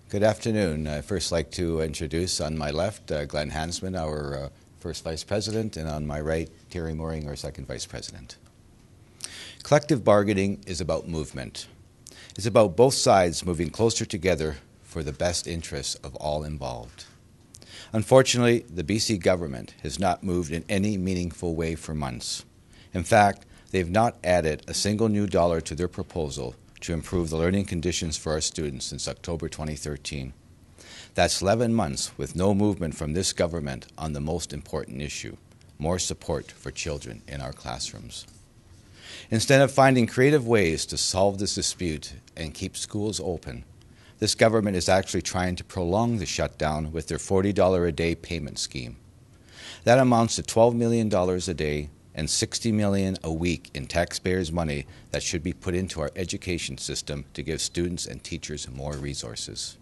Good afternoon. I'd first like to introduce on my left Glenn Hansman, our first Vice President, and on my right, Terry Mooring, our second Vice President. Collective bargaining is about movement. It's about both sides moving closer together for the best interests of all involved. Unfortunately, the BC government has not moved in any meaningful way for months. In fact, they've not added a single new dollar to their proposal to improve the learning conditions for our students since October 2013. That's 11 months with no movement from this government on the most important issue, more support for children in our classrooms. Instead of finding creative ways to solve this dispute and keep schools open, this government is actually trying to prolong the shutdown with their $40 a day payment scheme. That amounts to $12 million a day and $60 million a week in taxpayers' money that should be put into our education system to give students and teachers more resources.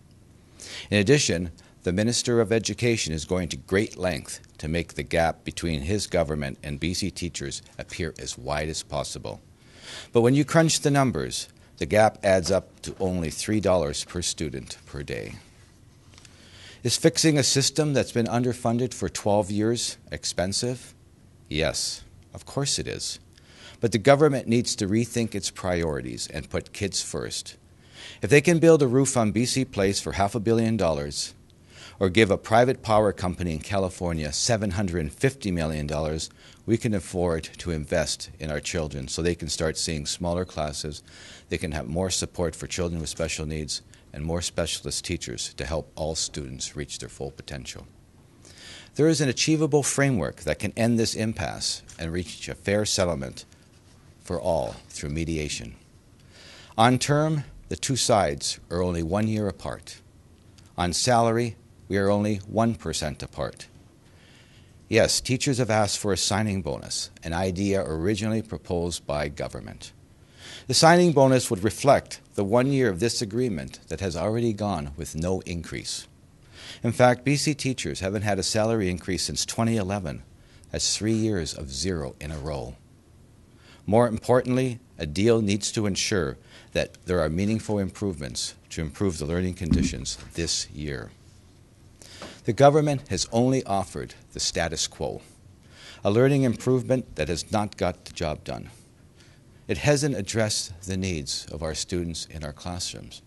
In addition, the Minister of Education is going to great length to make the gap between his government and BC teachers appear as wide as possible. But when you crunch the numbers, the gap adds up to only $3 per student per day. Is fixing a system that's been underfunded for 12 years expensive? Yes. Of course it is. But the government needs to rethink its priorities and put kids first. If they can build a roof on BC Place for $500 million, or give a private power company in California $750 million, we can afford to invest in our children so they can start seeing smaller classes, they can have more support for children with special needs, and more specialist teachers to help all students reach their full potential. There is an achievable framework that can end this impasse and reach a fair settlement for all through mediation. On term, the two sides are only 1 year apart. On salary, we are only 1% apart. Yes, teachers have asked for a signing bonus, an idea originally proposed by government. The signing bonus would reflect the 1 year of this agreement that has already gone with no increase. In fact, BC teachers haven't had a salary increase since 2011. That's 3 years of zero in a row. More importantly, a deal needs to ensure that there are meaningful improvements to improve the learning conditions this year. The government has only offered the status quo, a learning improvement that has not got the job done. It hasn't addressed the needs of our students in our classrooms.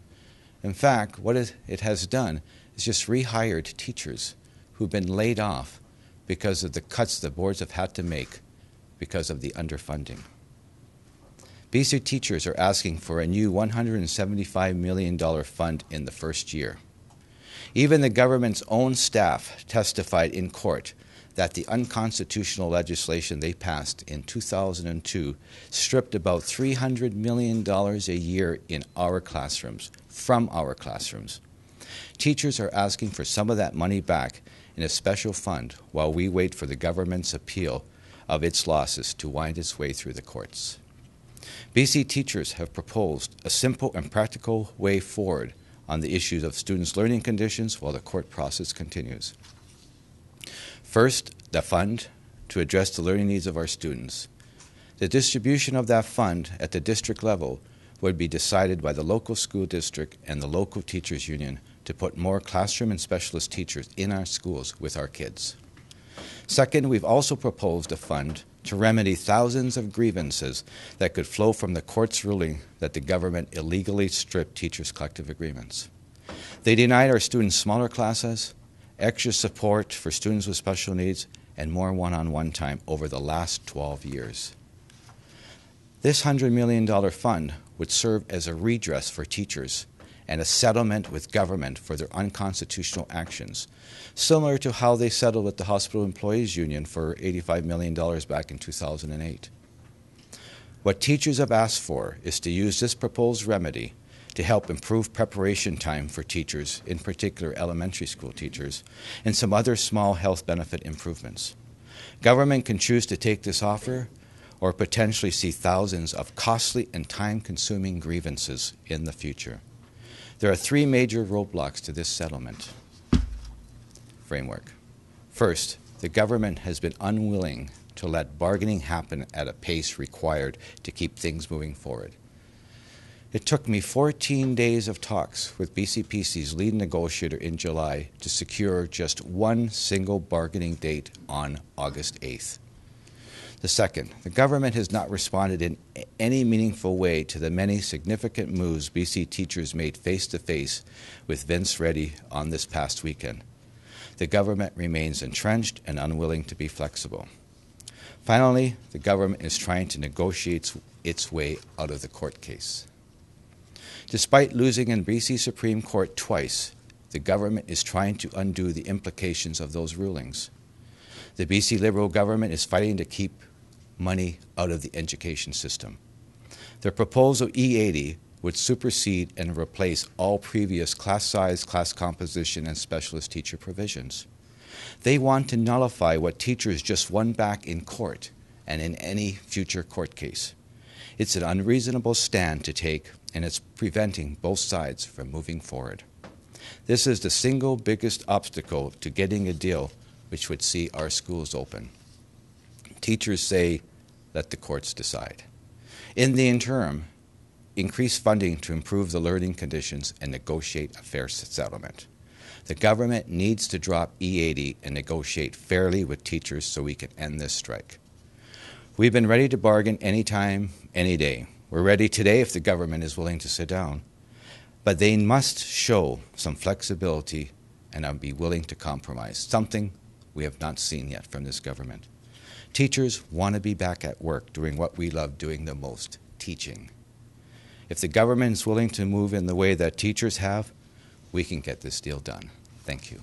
In fact, what it has done is just rehired teachers who've been laid off because of the cuts the boards have had to make because of the underfunding. BC teachers are asking for a new $175 million fund in the first year. Even the government's own staff testified in court that the unconstitutional legislation they passed in 2002 stripped about $300 million a year in our classrooms, from our classrooms. Teachers are asking for some of that money back in a special fund while we wait for the government's appeal of its losses to wind its way through the courts. BC teachers have proposed a simple and practical way forward on the issues of students' learning conditions while the court process continues. First, the fund to address the learning needs of our students. The distribution of that fund at the district level would be decided by the local school district and the local teachers union to put more classroom and specialist teachers in our schools with our kids. Second, we've also proposed a fund to remedy thousands of grievances that could flow from the court's ruling that the government illegally stripped teachers' collective agreements. They denied our students smaller classes, extra support for students with special needs, and more one-on-one time over the last 12 years. This $100 million fund would serve as a redress for teachers and a settlement with government for their unconstitutional actions, similar to how they settled with the Hospital Employees Union for $85 million back in 2008. What teachers have asked for is to use this proposed remedy to help improve preparation time for teachers, in particular elementary school teachers, and some other small health benefit improvements. Government can choose to take this offer or potentially see thousands of costly and time-consuming grievances in the future. There are three major roadblocks to this settlement framework. First, the government has been unwilling to let bargaining happen at a pace required to keep things moving forward. It took me 14 days of talks with BCPC's lead negotiator in July to secure just one single bargaining date on August 8th. The second, the government has not responded in any meaningful way to the many significant moves BC teachers made face-to-face with Vince Reddy on this past weekend. The government remains entrenched and unwilling to be flexible. Finally, the government is trying to negotiate its way out of the court case. Despite losing in BC Supreme Court twice, the government is trying to undo the implications of those rulings. The BC Liberal government is fighting to keep money out of the education system. Their proposal E80 would supersede and replace all previous class size, class composition, and specialist teacher provisions. They want to nullify what teachers just won back in court and in any future court case. It's an unreasonable stand to take, and it's preventing both sides from moving forward. This is the single biggest obstacle to getting a deal which would see our schools open. Teachers say, let the courts decide. In the interim, increase funding to improve the learning conditions and negotiate a fair settlement. The government needs to drop E80 and negotiate fairly with teachers so we can end this strike. We've been ready to bargain anytime, any day. We're ready today if the government is willing to sit down. But they must show some flexibility and be willing to compromise, something we have not seen yet from this government. Teachers want to be back at work doing what we love doing the most, teaching. If the government is willing to move in the way that teachers have, we can get this deal done. Thank you.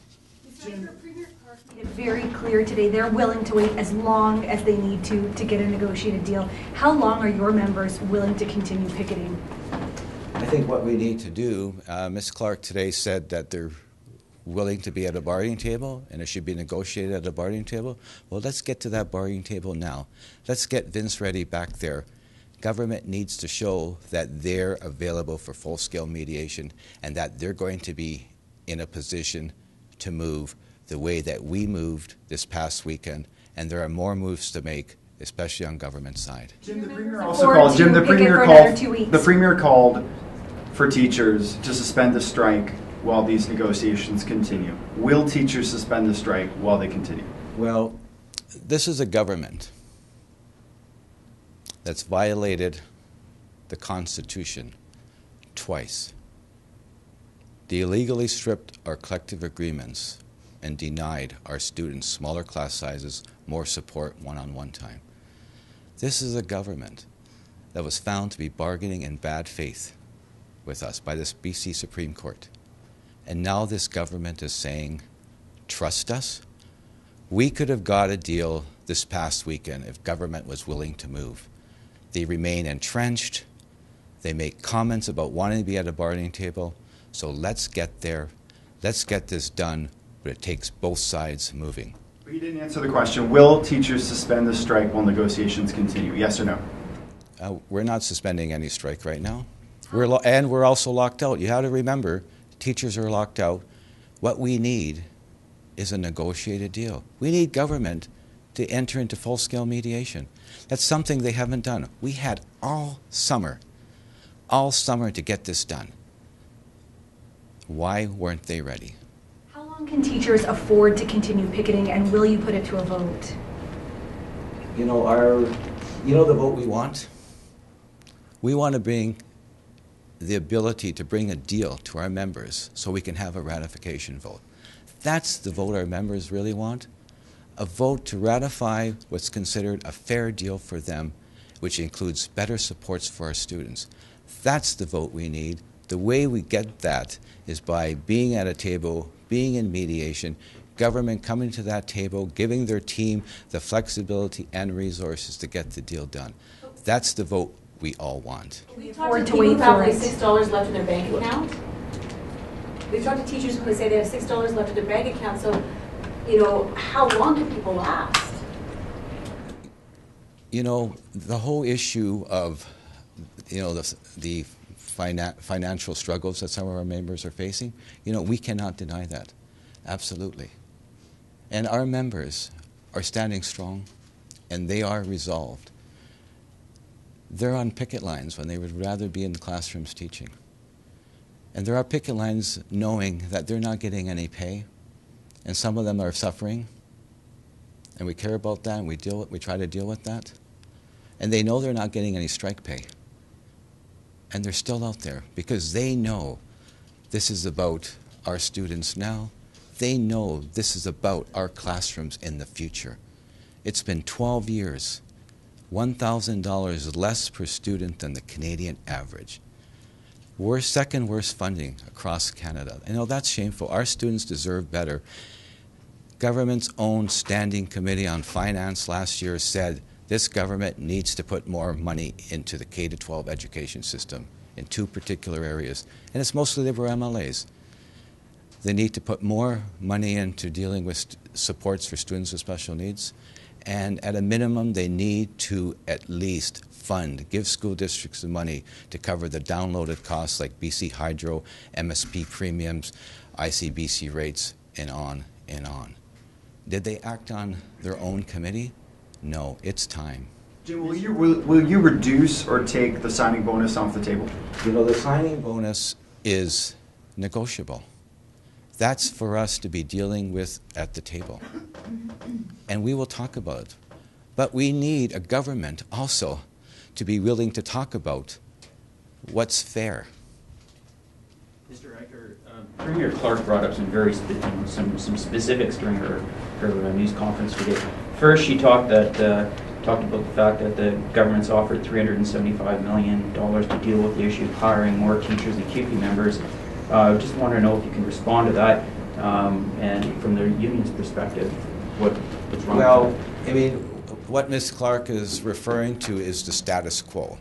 Premier Clark made it very clear today they're willing to wait as long as they need to get a negotiated deal. How long are your members willing to continue picketing? I think what we need to do, Ms. Clark today said that they're willing to be at a bargaining table and it should be negotiated at a bargaining table. Well, let's get to that bargaining table now. Let's get Vince Reddy back there. Government needs to show that they're available for full-scale mediation and that they're going to be in a position to move the way that we moved this past weekend, and there are more moves to make, especially on government side. Jim, the Premier also called. Jim, the Premier called for teachers to suspend the strike while these negotiations continue. Will teachers suspend the strike while they continue? Well, this is a government that's violated the Constitution twice. They illegally stripped our collective agreements and denied our students smaller class sizes, more support, one-on-one time. This is a government that was found to be bargaining in bad faith with us by this BC Supreme Court. And now this government is saying, trust us. We could have got a deal this past weekend if government was willing to move. They remain entrenched. They make comments about wanting to be at a bargaining table. So let's get there. Let's get this done, but it takes both sides moving. But you didn't answer the question. Will teachers suspend the strike while negotiations continue? Yes or no? We're not suspending any strike right now. We're also locked out. You have to remember, teachers are locked out. What we need is a negotiated deal. We need government to enter into full-scale mediation. That's something they haven't done. We had all summer to get this done. Why weren't they ready? How long can teachers afford to continue picketing, and will you put it to a vote? You know the vote we want? We want to bring the ability to bring a deal to our members so we can have a ratification vote. That's the vote our members really want. A vote to ratify what's considered a fair deal for them, which includes better supports for our students. That's the vote we need. The way we get that is by being at a table, being in mediation, government coming to that table, giving their team the flexibility and resources to get the deal done. That's the vote we all want. We've talked to people who have like $6 left in their bank account. We've talked to teachers who say they have $6 left in their bank account. So, you know, how long can people last? You know, the whole issue of, you know, the financial struggles that some of our members are facing, you know, we cannot deny that. Absolutely. And our members are standing strong, and they are resolved. they're on picket lines when they would rather be in the classrooms teaching. And there are picket lines knowing that they're not getting any pay, and some of them are suffering, and we care about that, and we try to deal with that. And they know they're not getting any strike pay. And they're still out there because they know this is about our students now. They know this is about our classrooms in the future. It's been 12 years, $1,000 less per student than the Canadian average. We're second worst funding across Canada. I know that's shameful. Our students deserve better. Government's own Standing Committee on Finance last year said this government needs to put more money into the K-12 education system in two particular areas, and it's mostly Liberal MLAs. They need to put more money into dealing with supports for students with special needs, and at a minimum, they need to at least give school districts the money to cover the downloaded costs like BC Hydro, MSP premiums, ICBC rates, and on and on. Did they act on their own committee? No, it's time. Jim, will you reduce or take the signing bonus off the table? You know, the signing bonus is negotiable. That's for us to be dealing with at the table. And we will talk about it. But we need a government also to be willing to talk about what's fair. Mr. Iker, Premier Clark brought up some specifics during her news conference today. First, she talked about the fact that the government's offered $375 million to deal with the issue of hiring more teachers and CUPE members. I just want to know if you can respond to that, and from the union's perspective, what's wrong with that? I mean, what Ms. Clark is referring to is the status quo.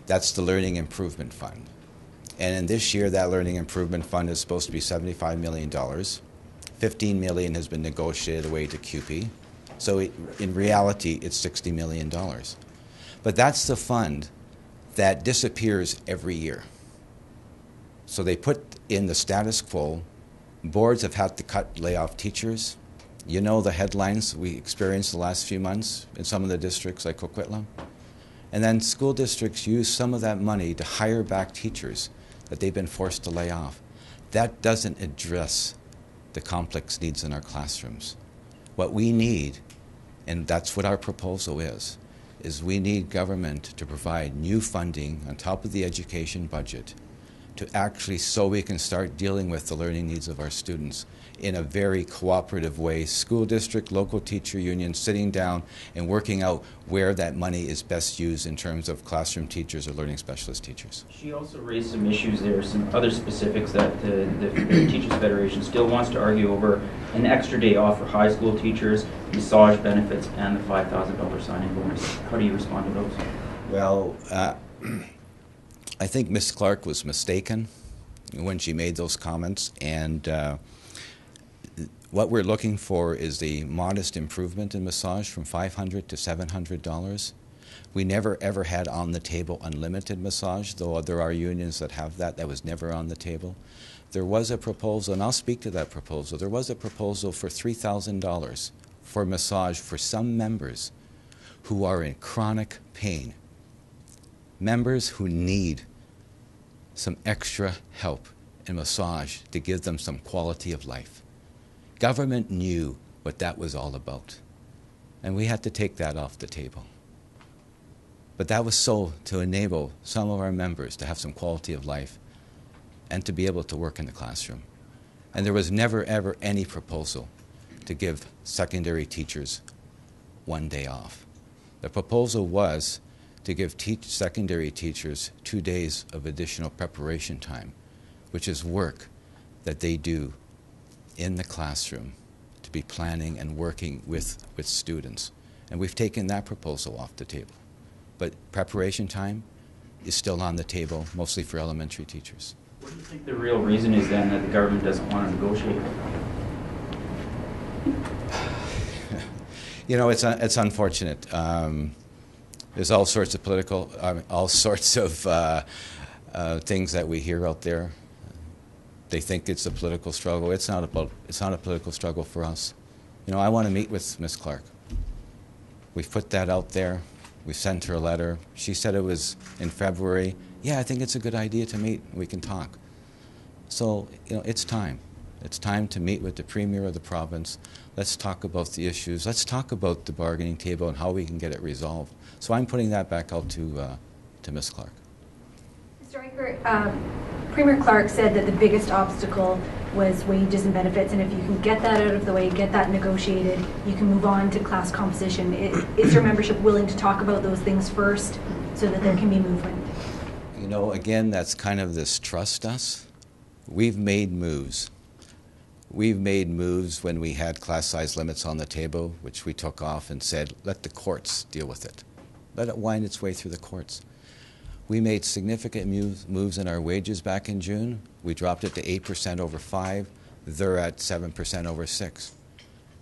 That's the Learning Improvement Fund. And in this year, that Learning Improvement Fund is supposed to be $75 million. $15 million has been negotiated away to CUPE. So in reality, it's $60 million. But that's the fund that disappears every year. So they put in the status quo. Boards have had to lay off teachers. You know the headlines we experienced the last few months in some of the districts like Coquitlam. And then school districts use some of that money to hire back teachers that they've been forced to lay off. That doesn't address the complex needs in our classrooms. What we need, and that's what our proposal is we need government to provide new funding on top of the education budget to actually so we can start dealing with the learning needs of our students in a very cooperative way, school district, local teacher union, sitting down and working out where that money is best used in terms of classroom teachers or learning specialist teachers. She also raised some issues there, some other specifics that the Teachers Federation still wants to argue over: an extra day off for high school teachers, massage benefits, and the $5,000 signing bonus. How do you respond to those? Well, I think Ms. Clark was mistaken when she made those comments, and what we're looking for is the modest improvement in massage from $500 to $700. We never ever had on the table unlimited massage, though there are unions that have that. That was never on the table. There was a proposal, and I'll speak to that proposal. There was a proposal for $3,000 for massage for some members who are in chronic pain, members who need some extra help in massage to give them some quality of life. Government knew what that was all about, and we had to take that off the table. But that was so to enable some of our members to have some quality of life and to be able to work in the classroom. And there was never, ever any proposal to give secondary teachers one day off. The proposal was to give secondary teachers 2 days of additional preparation time, which is work that they do in the classroom to be planning and working with students. And we've taken that proposal off the table. But preparation time is still on the table, mostly for elementary teachers. What do you think the real reason is then that the government doesn't want to negotiate? You know, it's unfortunate. There's all sorts of things that we hear out there. They think it's a political struggle. It's not a political struggle for us. You know, I want to meet with Ms. Clark. We've put that out there. We sent her a letter. She said it was in February. Yeah, I think it's a good idea to meet. We can talk. So, it's time. It's time to meet with the Premier of the province. Let's talk about the issues. Let's talk about the bargaining table and how we can get it resolved. So I'm putting that back out to Ms. Clark. Mr. Iker, Premier Clark said that the biggest obstacle was wages and benefits, and if you can get that out of the way, get that negotiated, you can move on to class composition. Is your membership willing to talk about those things first so that there can be movement? Again, that's kind of this trust us. We've made moves. We've made moves when we had class size limits on the table, which we took off and said, let the courts deal with it. Let it wind its way through the courts. We made significant moves in our wages back in June. We dropped it to 8% over 5. They're at 7% over 6.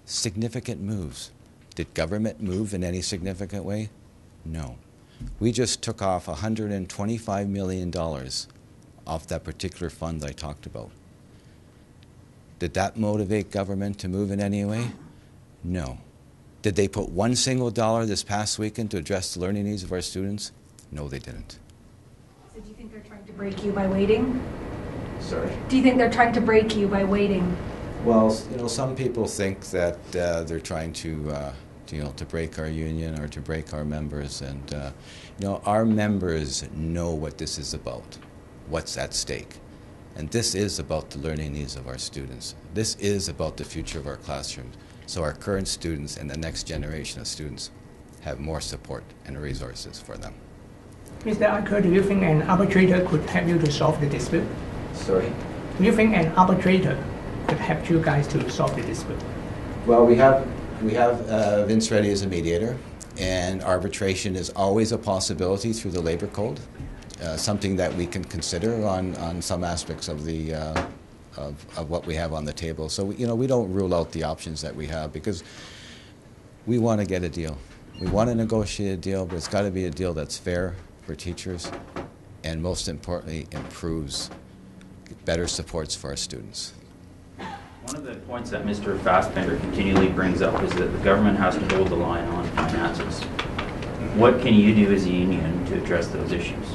Significant moves. Did government move in any significant way? No. We just took off $125 million off that particular fund I talked about. Did that motivate government to move in any way? No. Did they put one single dollar this past weekend to address the learning needs of our students? No, they didn't. So do you think they're trying to break you by waiting? Sorry? Do you think they're trying to break you by waiting? Well, some people think that they're trying to break our union or to break our members. And, our members know what this is about, what's at stake. And this is about the learning needs of our students. This is about the future of our classrooms. So our current students and the next generation of students have more support and resources for them. Mr. Iker, do you think an arbitrator could help you to solve the dispute? Sorry? Do you think an arbitrator could help you guys to solve the dispute? Well, we have Vince Reddy as a mediator, and arbitration is always a possibility through the labor code. Something that we can consider on some aspects of the of what we have on the table. So we don't rule out the options that we have because we want to get a deal. We want to negotiate a deal, but it's got to be a deal that's fair for teachers, and most importantly, improves better supports for our students. One of the points that Mr. Fassbender continually brings up is that the government has to hold the line on finances. What can you do as a union to address those issues?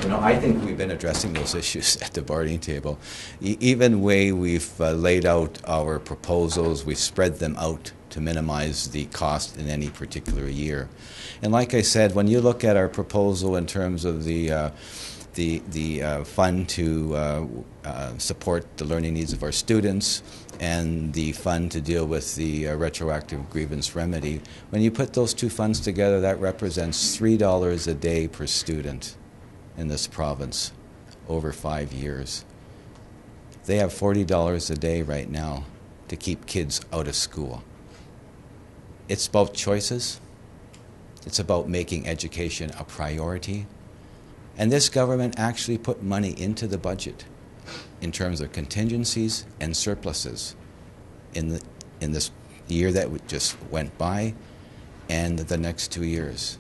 I think we've been addressing those issues at the bargaining table. Even the way we've laid out our proposals, we've spread them out to minimize the cost in any particular year. And like I said, when you look at our proposal in terms of the fund to support the learning needs of our students and the fund to deal with the retroactive grievance remedy, when you put those two funds together, that represents $3 a day per student in this province over 5 years. They have $40 a day right now to keep kids out of school. It's about choices. It's about making education a priority. And this government actually put money into the budget in terms of contingencies and surpluses in this year that just went by and the next 2 years.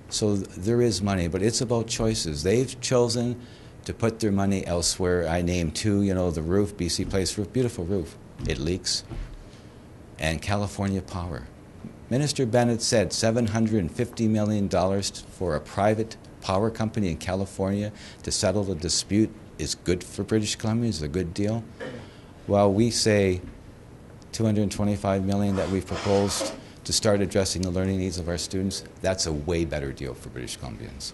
So there is money, but it's about choices. They've chosen to put their money elsewhere. I named two, the roof, BC Place roof, beautiful roof. It leaks. And California Power. Minister Bennett said $750 million for a private power company in California to settle the dispute is good for British Columbia, is a good deal. While we say $225 million that we've proposed to start addressing the learning needs of our students, that's a way better deal for British Columbians.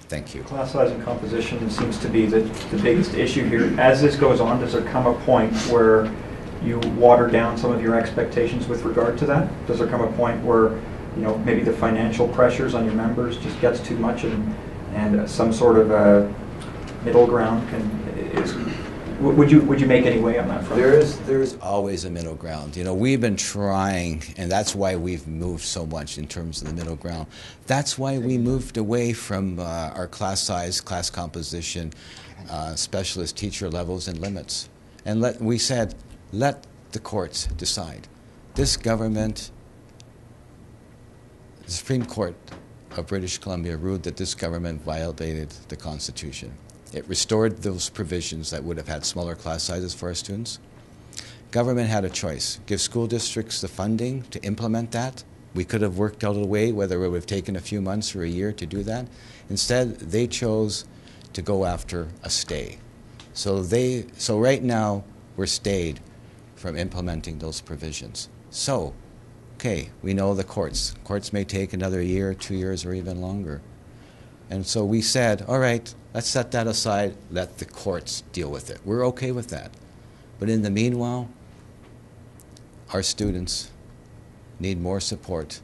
Thank you. Class size and composition seems to be the biggest issue here. As this goes on, does there come a point where you water down some of your expectations with regard to that? Does there come a point where maybe the financial pressures on your members just gets too much and some sort of a middle ground would you make any way on that front? There is always a middle ground. We've been trying, and that's why we've moved so much in terms of the middle ground. That's why we moved away from our class size, class composition, specialist teacher levels and limits. And we said, let the courts decide. This government, the Supreme Court of British Columbia ruled that this government violated the Constitution. It restored those provisions that would have had smaller class sizes for our students. Government had a choice: give school districts the funding to implement that, We could have worked out a way, whether it would have taken a few months or a year to do that. Instead, they chose to go after a stay. So right now, we're stayed from implementing those provisions. So, okay, we know the courts. Courts may take another year, 2 years, or even longer. And so we said, all right, let's set that aside, let the courts deal with it. We're okay with that. But in the meanwhile, our students need more support,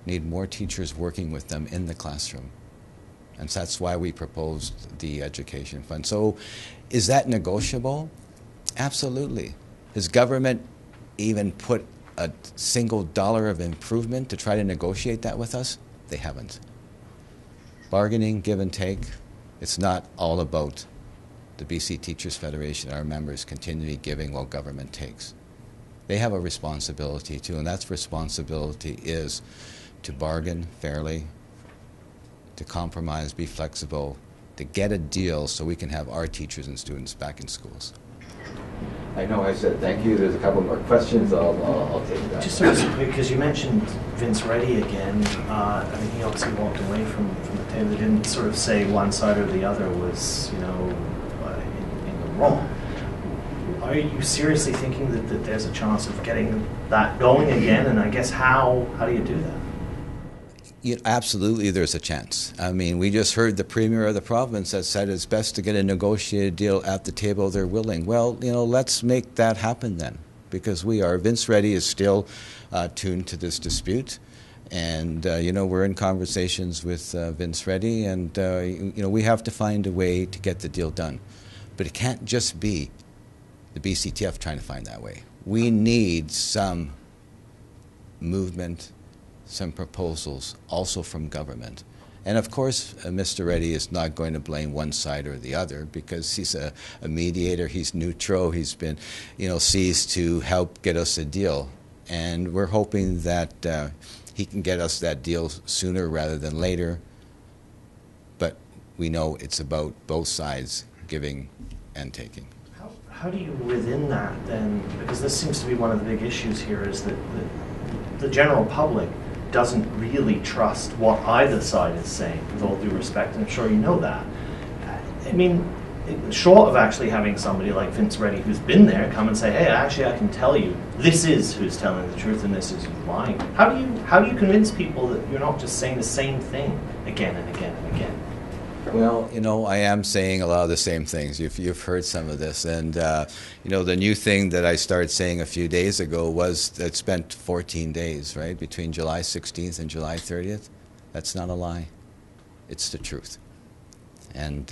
need more teachers working with them in the classroom. And so that's why we proposed the education fund. So is that negotiable? Absolutely. Has government even put a single dollar of improvement to try to negotiate that with us? They haven't. Bargaining, give and take, it's not all about the BC Teachers Federation, our members continually giving while government takes. They have a responsibility too, and that responsibility is to bargain fairly, to compromise, be flexible, to get a deal so we can have our teachers and students back in schools. I know I said thank you. There's a couple more questions. I'll take that. Just sort of because you mentioned Vince Reddy again. I mean, he obviously walked away from the table. He didn't sort of say one side or the other was, you know, in the wrong. Are you seriously thinking that there's a chance of getting that going again? And I guess how do you do that? Absolutely, there's a chance. I mean, we just heard the Premier of the province that said it's best to get a negotiated deal at the table. They're willing. Well, you know, let's make that happen then, because Vince Reddy is still tuned to this dispute. And, you know, we're in conversations with Vince Reddy, and, you know, we have to find a way to get the deal done. But it can't just be the BCTF trying to find that way. We need some movement, some proposals also from government. And of course, Mr. Reddy is not going to blame one side or the other because he's a mediator, he's neutral, he's been, you know, seized to help get us a deal. And we're hoping that he can get us that deal sooner rather than later. But we know it's about both sides giving and taking. How do you, within that then, because this seems to be one of the big issues here, is that the general public doesn't really trust what either side is saying, with all due respect, and I'm sure you know that. I mean, short of actually having somebody like Vince Reddy who's been there come and say, hey, actually I can tell you this is who's telling the truth and this is who's lying. How do you convince people that you're not just saying the same thing again and again and again? Well, you know, I am saying a lot of the same things. You've heard some of this. And, you know, the new thing that I started saying a few days ago was that it spent 14 days, right, between July 16th and July 30th. That's not a lie. It's the truth. And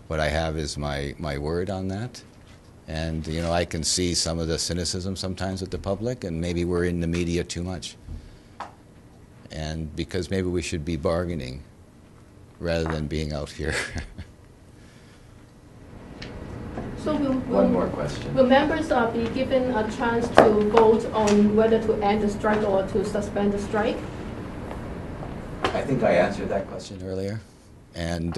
what I have is my word on that. And, you know, I can see some of the cynicism sometimes with the public, and maybe we're in the media too much. And because maybe we should be bargaining rather than being out here. So one more question. Will members be given a chance to vote on whether to end the strike or to suspend the strike? I think I answered that question earlier. And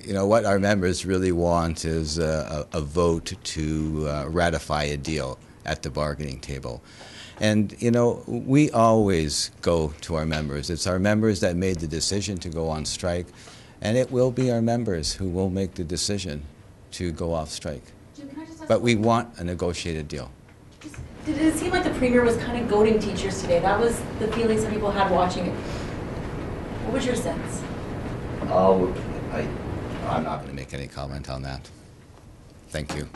you know, what our members really want is a vote to ratify a deal at the bargaining table. And, you know, we always go to our members. It's our members that made the decision to go on strike, and it will be our members who will make the decision to go off strike. Jim, can I just ask but we want a negotiated deal. Did it seem like the Premier was kind of goading teachers today? That was the feeling some people had watching it. What was your sense? I'm not going to make any comment on that. Thank you.